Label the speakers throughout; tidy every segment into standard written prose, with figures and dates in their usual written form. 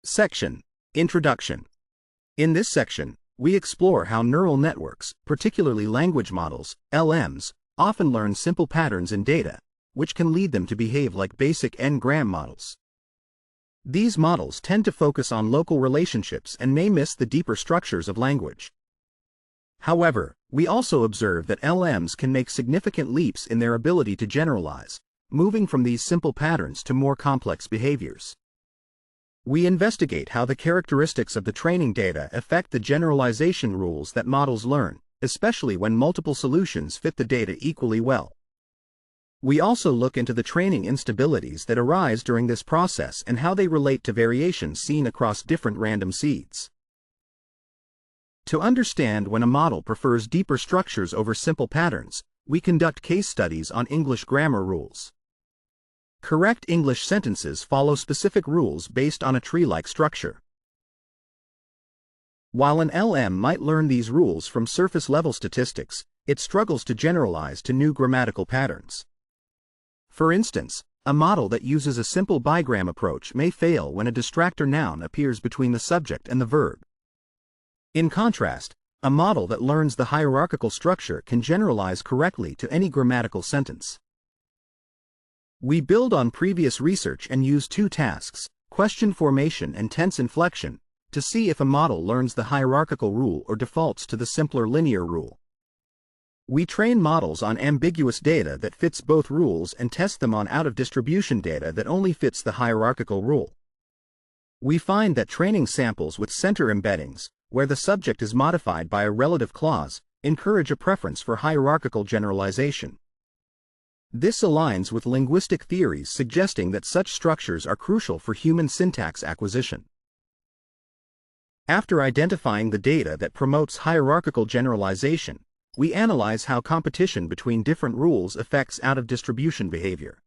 Speaker 1: Section: Introduction. In this section, we explore how neural networks, particularly language models, LMs, often learn simple patterns in data, which can lead them to behave like basic n-gram models. These models tend to focus on local relationships and may miss the deeper structures of language. However, we also observe that LMs can make significant leaps in their ability to generalize, moving from these simple patterns to more complex behaviors. We investigate how the characteristics of the training data affect the generalization rules that models learn, especially when multiple solutions fit the data equally well. We also look into the training instabilities that arise during this process and how they relate to variations seen across different random seeds. To understand when a model prefers deeper structures over simple patterns, we conduct case studies on English grammar rules. Correct English sentences follow specific rules based on a tree-like structure. While an LM might learn these rules from surface-level statistics, it struggles to generalize to new grammatical patterns. For instance, a model that uses a simple bigram approach may fail when a distractor noun appears between the subject and the verb. In contrast, a model that learns the hierarchical structure can generalize correctly to any grammatical sentence. We build on previous research and use two tasks, question formation and tense inflection, to see if a model learns the hierarchical rule or defaults to the simpler linear rule. We train models on ambiguous data that fits both rules and test them on out-of-distribution data that only fits the hierarchical rule. We find that training samples with center embeddings, where the subject is modified by a relative clause, encourage a preference for hierarchical generalization. This aligns with linguistic theories suggesting that such structures are crucial for human syntax acquisition. After identifying the data that promotes hierarchical generalization, we analyze how competition between different rules affects out-of-distribution behavior.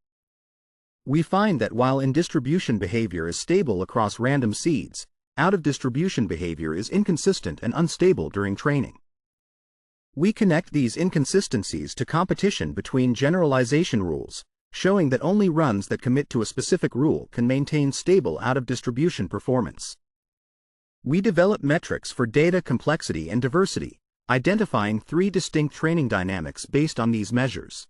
Speaker 1: We find that while in-distribution behavior is stable across random seeds, out-of-distribution behavior is inconsistent and unstable during training. We connect these inconsistencies to competition between generalization rules, showing that only runs that commit to a specific rule can maintain stable out-of-distribution performance. We develop metrics for data complexity and diversity, identifying three distinct training dynamics based on these measures.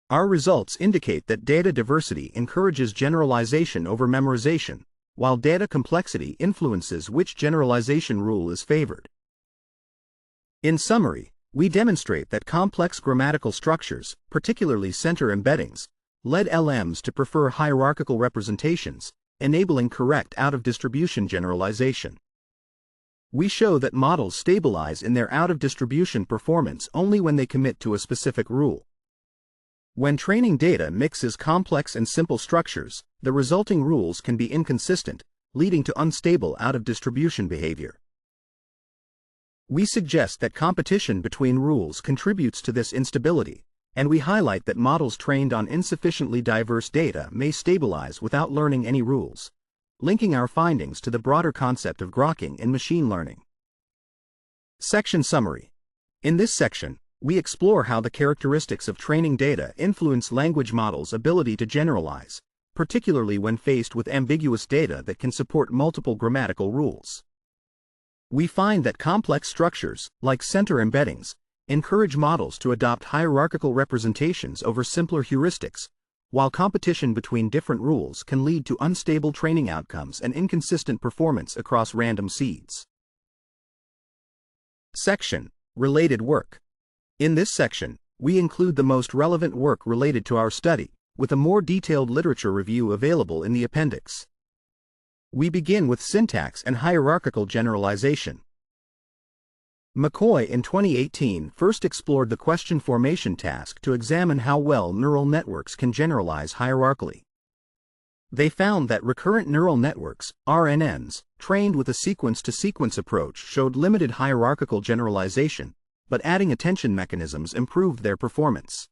Speaker 1: Our results indicate that data diversity encourages generalization over memorization, while data complexity influences which generalization rule is favored. In summary, we demonstrate that complex grammatical structures, particularly center embeddings, led LMs to prefer hierarchical representations, enabling correct out-of-distribution generalization. We show that models stabilize in their out-of-distribution performance only when they commit to a specific rule. When training data mixes complex and simple structures, the resulting rules can be inconsistent, leading to unstable out-of-distribution behavior. We suggest that competition between rules contributes to this instability, and we highlight that models trained on insufficiently diverse data may stabilize without learning any rules, linking our findings to the broader concept of grokking in machine learning. Section Summary. In this section, we explore how the characteristics of training data influence language models' ability to generalize, particularly when faced with ambiguous data that can support multiple grammatical rules. We find that complex structures, like center embeddings, encourage models to adopt hierarchical representations over simpler heuristics, while competition between different rules can lead to unstable training outcomes and inconsistent performance across random seeds. Section: Related work. In this section, we include the most relevant work related to our study, with a more detailed literature review available in the appendix. We begin with syntax and hierarchical generalization. McCoy in 2018 first explored the question formation task to examine how well neural networks can generalize hierarchically. They found that recurrent neural networks, RNNs, trained with a sequence-to-sequence approach showed limited hierarchical generalization, but adding attention mechanisms improved their performance.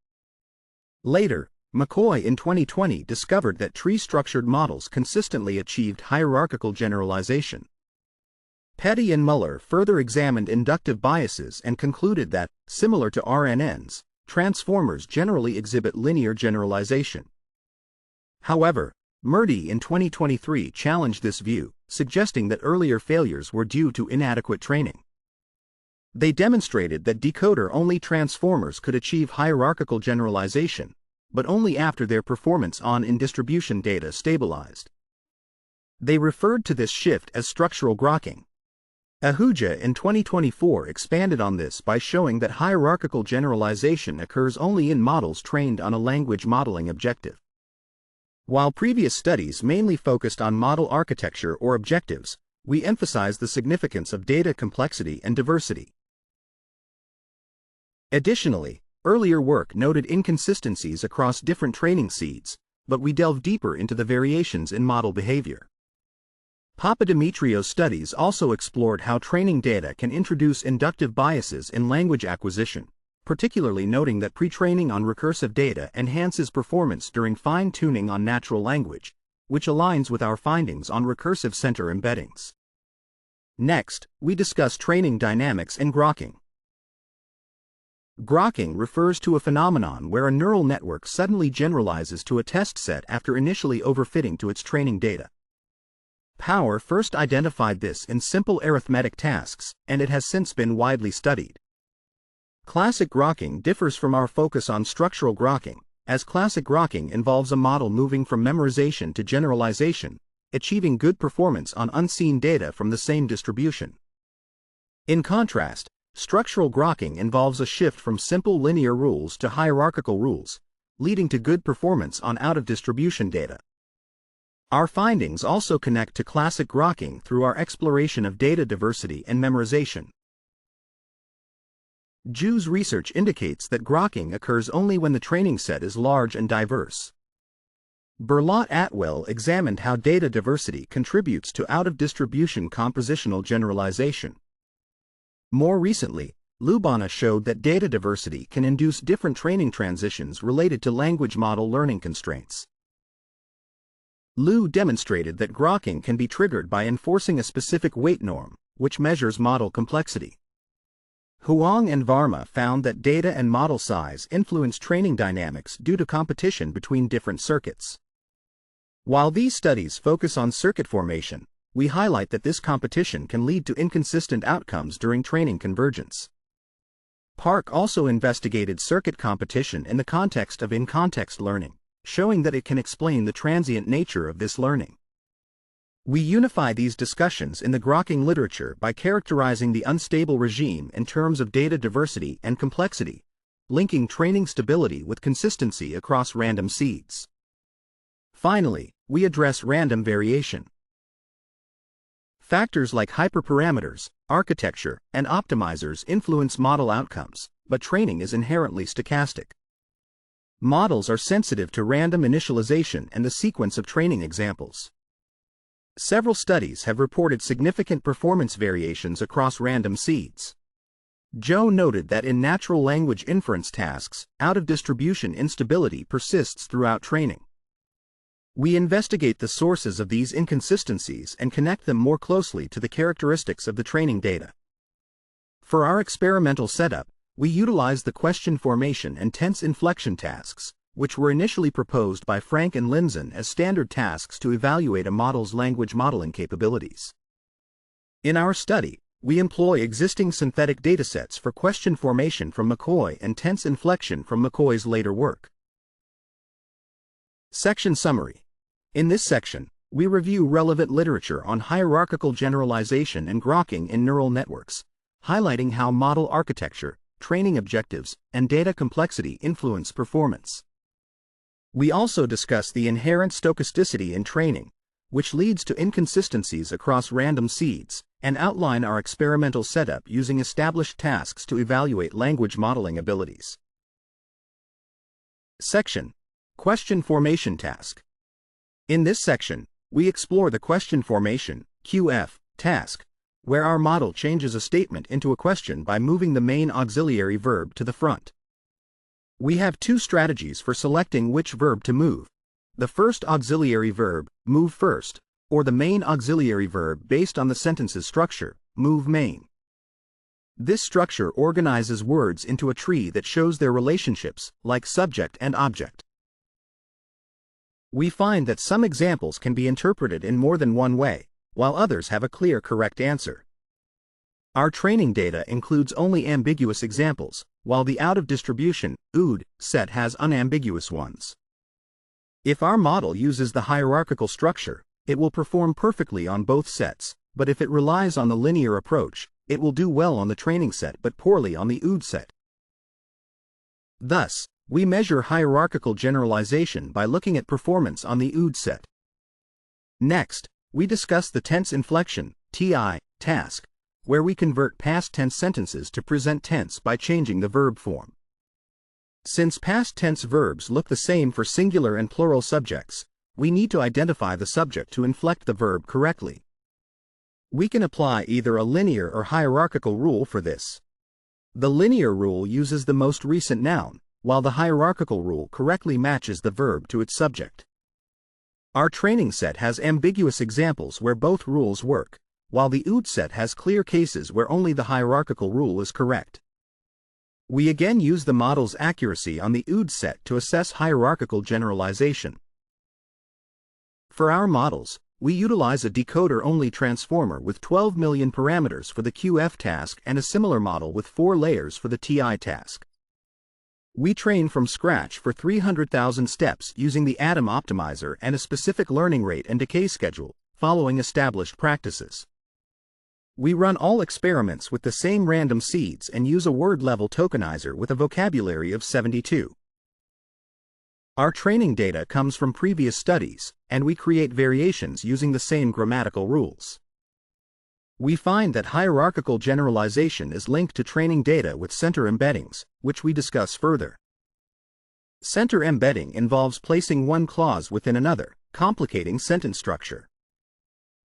Speaker 1: Later, McCoy in 2020 discovered that tree-structured models consistently achieved hierarchical generalization. Petty and Muller further examined inductive biases and concluded that, similar to RNNs, transformers generally exhibit linear generalization. However, Murdy in 2023 challenged this view, suggesting that earlier failures were due to inadequate training. They demonstrated that decoder-only transformers could achieve hierarchical generalization, but only after their performance on in-distribution data stabilized. They referred to this shift as structural grokking. Ahuja in 2024 expanded on this by showing that hierarchical generalization occurs only in models trained on a language modeling objective. While previous studies mainly focused on model architecture or objectives, we emphasize the significance of data complexity and diversity. Additionally, earlier work noted inconsistencies across different training seeds, but we delve deeper into the variations in model behavior. Papadimitriou's studies also explored how training data can introduce inductive biases in language acquisition, particularly noting that pre-training on recursive data enhances performance during fine-tuning on natural language, which aligns with our findings on recursive center embeddings. Next, we discuss training dynamics and grokking. Grokking refers to a phenomenon where a neural network suddenly generalizes to a test set after initially overfitting to its training data. Power first identified this in simple arithmetic tasks, and it has since been widely studied. Classic grokking differs from our focus on structural grokking, as classic grokking involves a model moving from memorization to generalization, achieving good performance on unseen data from the same distribution. In contrast, structural grokking involves a shift from simple linear rules to hierarchical rules, leading to good performance on out-of-distribution data. Our findings also connect to classic grokking through our exploration of data diversity and memorization. Ju's research indicates that grokking occurs only when the training set is large and diverse. Berlotte-Atwell examined how data diversity contributes to out-of-distribution compositional generalization. More recently, Lubana showed that data diversity can induce different training transitions related to language model learning constraints. Lu demonstrated that grokking can be triggered by enforcing a specific weight norm, which measures model complexity. Huang and Varma found that data and model size influence training dynamics due to competition between different circuits. While these studies focus on circuit formation, we highlight that this competition can lead to inconsistent outcomes during training convergence. Park also investigated circuit competition in the context of in-context learning, showing that it can explain the transient nature of this learning. We unify these discussions in the grokking literature by characterizing the unstable regime in terms of data diversity and complexity, linking training stability with consistency across random seeds. Finally, we address random variation. Factors like hyperparameters, architecture, and optimizers influence model outcomes, but training is inherently stochastic. Models are sensitive to random initialization and the sequence of training examples. Several studies have reported significant performance variations across random seeds. Zhou noted that in natural language inference tasks, out-of-distribution instability persists throughout training. We investigate the sources of these inconsistencies and connect them more closely to the characteristics of the training data. For our experimental setup, we utilize the question formation and tense inflection tasks, which were initially proposed by Frank and Linzen as standard tasks to evaluate a model's language modeling capabilities. In our study, we employ existing synthetic datasets for question formation from McCoy and tense inflection from McCoy's later work. Section Summary. In this section, we review relevant literature on hierarchical generalization and grokking in neural networks, highlighting how model architecture, training objectives, and data complexity influence performance. We also discuss the inherent stochasticity in training, which leads to inconsistencies across random seeds, and outline our experimental setup using established tasks to evaluate language modeling abilities. Section: Question Formation Task. In this section, we explore the question formation (QF) task, where our model changes a statement into a question by moving the main auxiliary verb to the front. We have two strategies for selecting which verb to move: the first auxiliary verb, move first, or the main auxiliary verb based on the sentence's structure, move main. This structure organizes words into a tree that shows their relationships, like subject and object. We find that some examples can be interpreted in more than one way, while others have a clear correct answer. Our training data includes only ambiguous examples, while the out-of-distribution (OOD) set has unambiguous ones. If our model uses the hierarchical structure, it will perform perfectly on both sets, but if it relies on the linear approach, it will do well on the training set but poorly on the OOD set. Thus, we measure hierarchical generalization by looking at performance on the OOD set. Next, we discuss the tense inflection (TI) task, where we convert past tense sentences to present tense by changing the verb form. Since past tense verbs look the same for singular and plural subjects, we need to identify the subject to inflect the verb correctly. We can apply either a linear or hierarchical rule for this. The linear rule uses the most recent noun, while the hierarchical rule correctly matches the verb to its subject. Our training set has ambiguous examples where both rules work, while the OOD set has clear cases where only the hierarchical rule is correct. We again use the model's accuracy on the OOD set to assess hierarchical generalization. For our models, we utilize a decoder-only transformer with 12 million parameters for the QF task and a similar model with 4 layers for the TI task. We train from scratch for 300,000 steps using the Atom optimizer and a specific learning rate and decay schedule, following established practices. We run all experiments with the same random seeds and use a word-level tokenizer with a vocabulary of 72. Our training data comes from previous studies, and we create variations using the same grammatical rules. We find that hierarchical generalization is linked to training data with center embeddings, which we discuss further. Center embedding involves placing one clause within another, complicating sentence structure.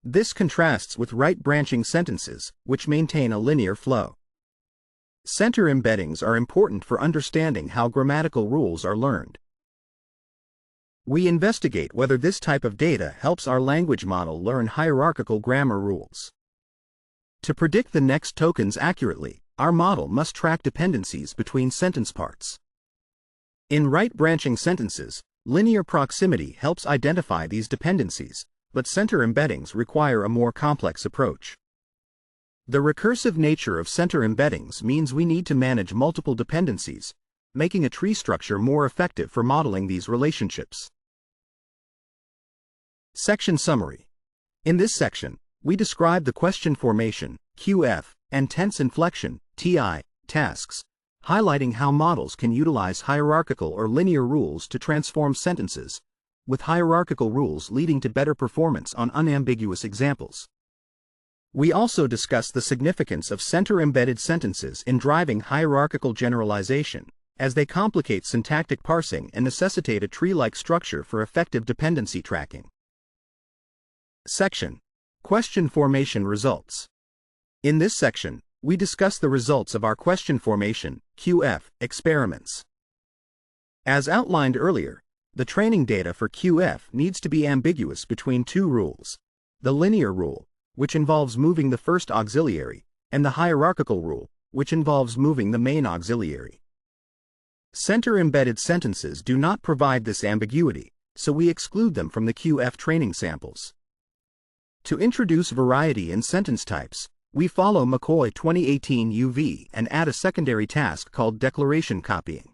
Speaker 1: This contrasts with right-branching sentences, which maintain a linear flow. Center embeddings are important for understanding how grammatical rules are learned. We investigate whether this type of data helps our language model learn hierarchical grammar rules. To predict the next tokens accurately, our model must track dependencies between sentence parts. In right-branching sentences, linear proximity helps identify these dependencies, but center embeddings require a more complex approach. The recursive nature of center embeddings means we need to manage multiple dependencies, making a tree structure more effective for modeling these relationships. Section Summary. In this section, we describe the question formation, QF, and tense inflection, TI, tasks, highlighting how models can utilize hierarchical or linear rules to transform sentences, with hierarchical rules leading to better performance on unambiguous examples. We also discuss the significance of center-embedded sentences in driving hierarchical generalization, as they complicate syntactic parsing and necessitate a tree-like structure for effective dependency tracking. Section: Question Formation Results. In this section, we discuss the results of our question formation, QF, experiments. As outlined earlier, the training data for QF needs to be ambiguous between two rules: the linear rule, which involves moving the first auxiliary, and the hierarchical rule, which involves moving the main auxiliary. Center-embedded sentences do not provide this ambiguity, so we exclude them from the QF training samples. To introduce variety in sentence types, we follow McCoy 2018 UV and add a secondary task called declaration copying.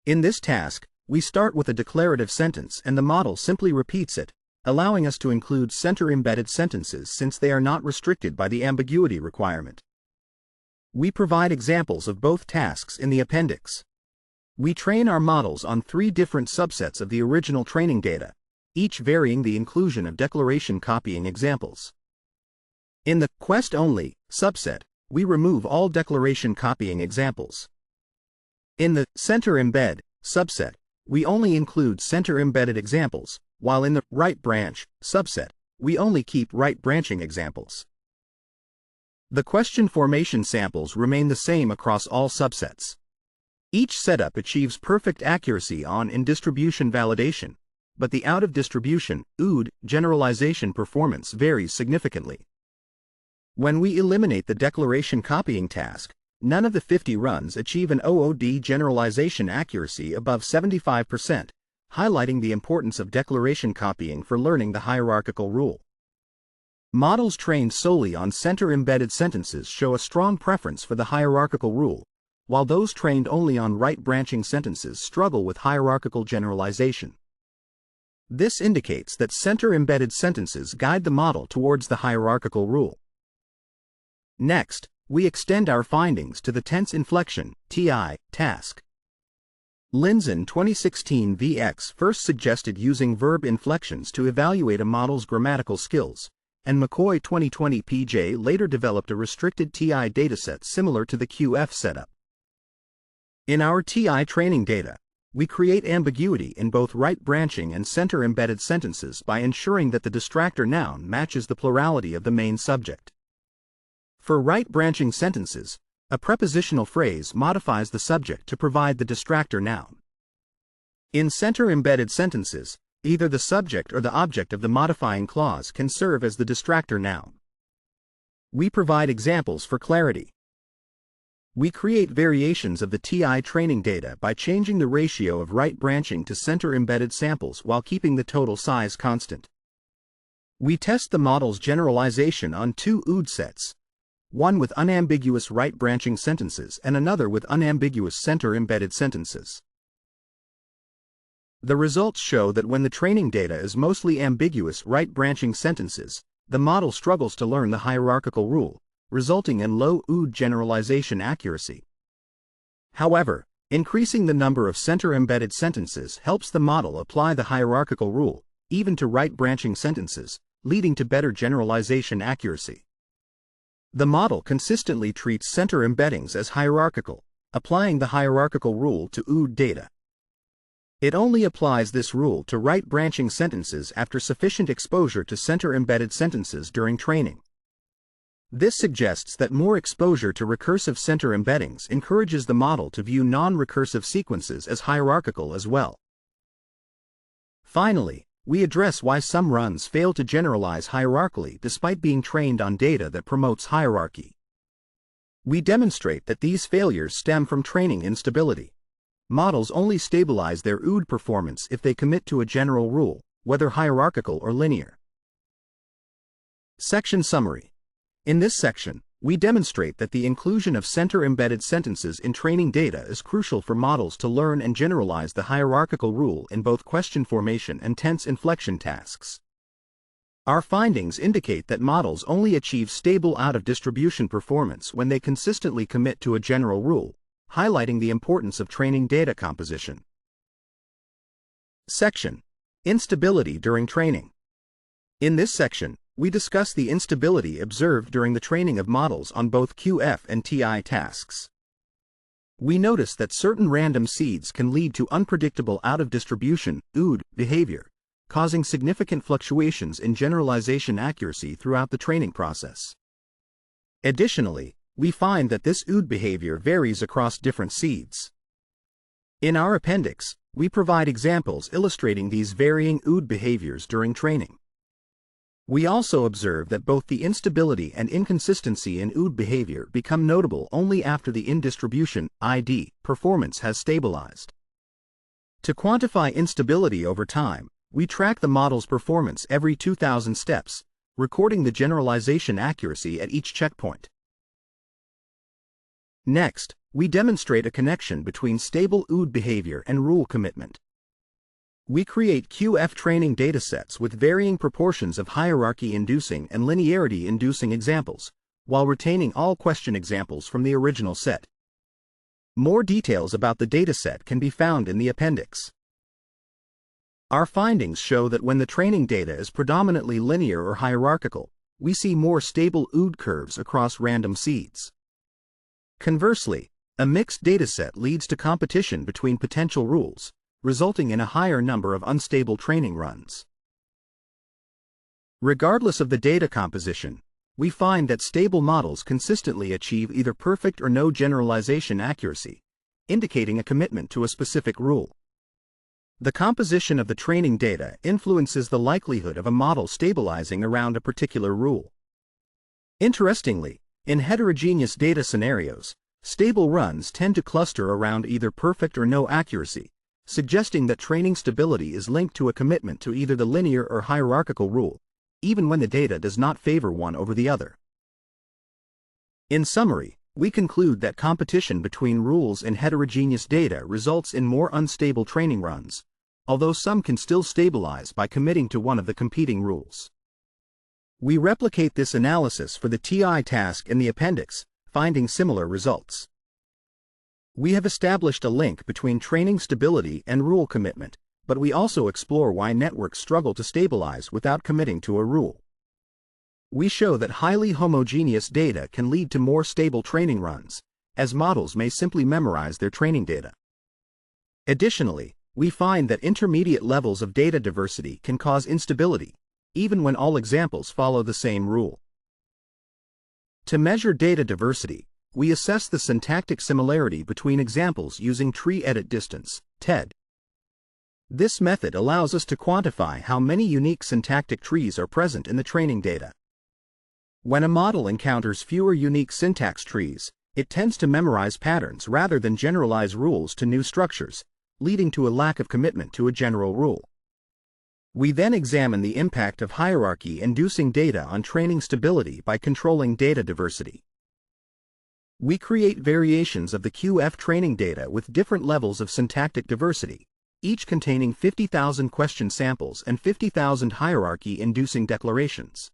Speaker 1: In this task, we start with a declarative sentence and the model simply repeats it, allowing us to include center-embedded sentences since they are not restricted by the ambiguity requirement. We provide examples of both tasks in the appendix. We train our models on 3 different subsets of the original training data, each varying the inclusion of declaration copying examples. In the quest-only subset, we remove all declaration copying examples. In the center-embed subset, we only include center-embedded examples, while in the right branch subset, we only keep right branching examples. The question formation samples remain the same across all subsets. Each setup achieves perfect accuracy on in-distribution validation, but the out-of-distribution (OOD) generalization performance varies significantly. When we eliminate the declaration copying task, none of the 50 runs achieve an OOD generalization accuracy above 75%, highlighting the importance of declaration copying for learning the hierarchical rule. Models trained solely on center-embedded sentences show a strong preference for the hierarchical rule, while those trained only on right-branching sentences struggle with hierarchical generalization. This indicates that center-embedded sentences guide the model towards the hierarchical rule. Next, we extend our findings to the tense inflection, TI, task. Linzen 2016 VX first suggested using verb inflections to evaluate a model's grammatical skills, and McCoy 2020 PJ later developed a restricted TI dataset similar to the QF setup. In our TI training data, we create ambiguity in both right-branching and center-embedded sentences by ensuring that the distractor noun matches the plurality of the main subject. For right-branching sentences, a prepositional phrase modifies the subject to provide the distractor noun. In center-embedded sentences, either the subject or the object of the modifying clause can serve as the distractor noun. We provide examples for clarity. We create variations of the TI training data by changing the ratio of right-branching to center-embedded samples while keeping the total size constant. We test the model's generalization on two OOD sets, one with unambiguous right-branching sentences and another with unambiguous center-embedded sentences. The results show that when the training data is mostly ambiguous right-branching sentences, the model struggles to learn the hierarchical rule, resulting in low OOD generalization accuracy. However, increasing the number of center-embedded sentences helps the model apply the hierarchical rule, even to right-branching sentences, leading to better generalization accuracy. The model consistently treats center embeddings as hierarchical, applying the hierarchical rule to OOD data. It only applies this rule to right-branching sentences after sufficient exposure to center-embedded sentences during training. This suggests that more exposure to recursive center embeddings encourages the model to view non-recursive sequences as hierarchical as well. Finally, we address why some runs fail to generalize hierarchically despite being trained on data that promotes hierarchy. We demonstrate that these failures stem from training instability. Models only stabilize their OOD performance if they commit to a general rule, whether hierarchical or linear. Section Summary. In this section, we demonstrate that the inclusion of center-embedded sentences in training data is crucial for models to learn and generalize the hierarchical rule in both question formation and tense inflection tasks. Our findings indicate that models only achieve stable out-of-distribution performance when they consistently commit to a general rule, highlighting the importance of training data composition. Section: Instability during training. In this section, we discuss the instability observed during the training of models on both QF and TI tasks. We notice that certain random seeds can lead to unpredictable out-of-distribution (OOD) behavior, causing significant fluctuations in generalization accuracy throughout the training process. Additionally, we find that this OOD behavior varies across different seeds. In our appendix, we provide examples illustrating these varying OOD behaviors during training. We also observe that both the instability and inconsistency in OOD behavior become notable only after the in-distribution (ID) performance has stabilized. To quantify instability over time, we track the model's performance every 2,000 steps, recording the generalization accuracy at each checkpoint. Next, we demonstrate a connection between stable OOD behavior and rule commitment. We create QF training datasets with varying proportions of hierarchy-inducing and linearity-inducing examples, while retaining all question examples from the original set. More details about the dataset can be found in the appendix. Our findings show that when the training data is predominantly linear or hierarchical, we see more stable OOD curves across random seeds. Conversely, a mixed dataset leads to competition between potential rules, resulting in a higher number of unstable training runs. Regardless of the data composition, we find that stable models consistently achieve either perfect or no generalization accuracy, indicating a commitment to a specific rule. The composition of the training data influences the likelihood of a model stabilizing around a particular rule. Interestingly, in heterogeneous data scenarios, stable runs tend to cluster around either perfect or no accuracy, suggesting that training stability is linked to a commitment to either the linear or hierarchical rule, even when the data does not favor one over the other. In summary, we conclude that competition between rules and heterogeneous data results in more unstable training runs, although some can still stabilize by committing to one of the competing rules. We replicate this analysis for the TI task in the appendix, finding similar results. We have established a link between training stability and rule commitment, but we also explore why networks struggle to stabilize without committing to a rule. We show that highly homogeneous data can lead to more stable training runs, as models may simply memorize their training data. Additionally, we find that intermediate levels of data diversity can cause instability, even when all examples follow the same rule. To measure data diversity, we assess the syntactic similarity between examples using tree edit distance, TED. This method allows us to quantify how many unique syntactic trees are present in the training data. When a model encounters fewer unique syntax trees, it tends to memorize patterns rather than generalize rules to new structures, leading to a lack of commitment to a general rule. We then examine the impact of hierarchy-inducing data on training stability by controlling data diversity. We create variations of the QF training data with different levels of syntactic diversity, each containing 50,000 question samples and 50,000 hierarchy-inducing declarations.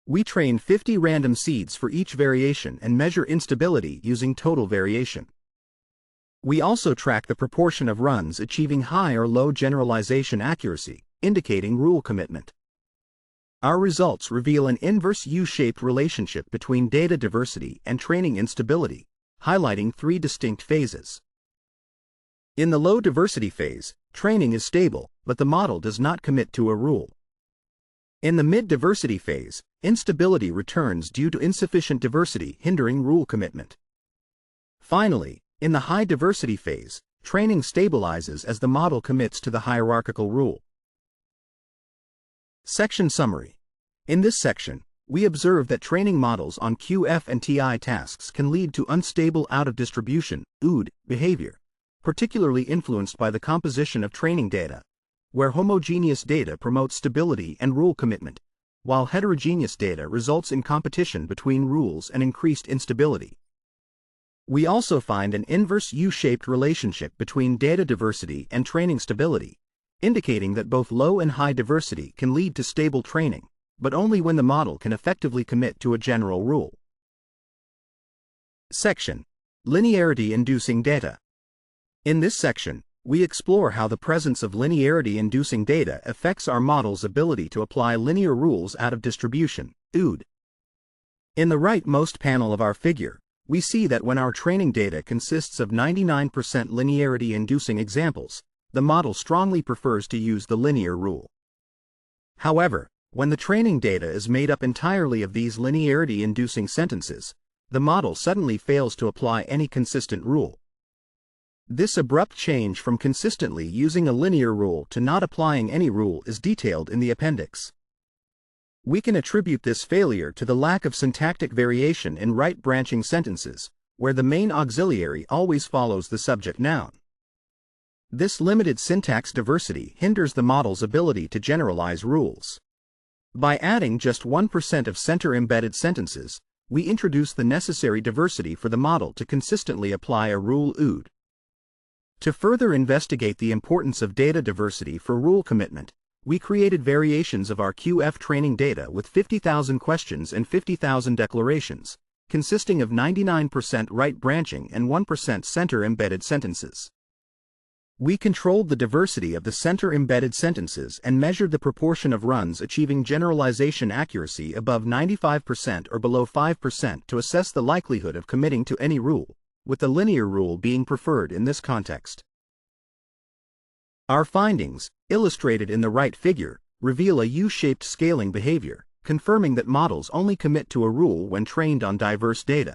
Speaker 1: We train 50 random seeds for each variation and measure instability using total variation. We also track the proportion of runs achieving high or low generalization accuracy, indicating rule commitment. Our results reveal an inverse U-shaped relationship between data diversity and training instability, highlighting three distinct phases. In the low diversity phase, training is stable, but the model does not commit to a rule. In the mid diversity phase, instability returns due to insufficient diversity hindering rule commitment. Finally, in the high diversity phase, training stabilizes as the model commits to the hierarchical rule. Section Summary. In this section, we observe that training models on QF and TI tasks can lead to unstable out-of-distribution (OOD) behavior, particularly influenced by the composition of training data, where homogeneous data promotes stability and rule commitment, while heterogeneous data results in competition between rules and increased instability. We also find an inverse U-shaped relationship between data diversity and training stability, indicating that both low and high diversity can lead to stable training, but only when the model can effectively commit to a general rule. Section: Linearity-inducing data. In this section, we explore how the presence of linearity-inducing data affects our model's ability to apply linear rules out of distribution, OOD. In the rightmost panel of our figure, we see that when our training data consists of 99% linearity-inducing examples, the model strongly prefers to use the linear rule. However, when the training data is made up entirely of these linearity-inducing sentences, the model suddenly fails to apply any consistent rule. This abrupt change from consistently using a linear rule to not applying any rule is detailed in the appendix. We can attribute this failure to the lack of syntactic variation in right-branching sentences, where the main auxiliary always follows the subject noun. This limited syntax diversity hinders the model's ability to generalize rules. By adding just 1% of center-embedded sentences, we introduce the necessary diversity for the model to consistently apply a rule OOD. To further investigate the importance of data diversity for rule commitment, we created variations of our QF training data with 50,000 questions and 50,000 declarations, consisting of 99% right branching and 1% center-embedded sentences. We controlled the diversity of the center-embedded sentences and measured the proportion of runs achieving generalization accuracy above 95% or below 5% to assess the likelihood of committing to any rule, with the linear rule being preferred in this context. Our findings, illustrated in the right figure, reveal a U-shaped scaling behavior, confirming that models only commit to a rule when trained on diverse data.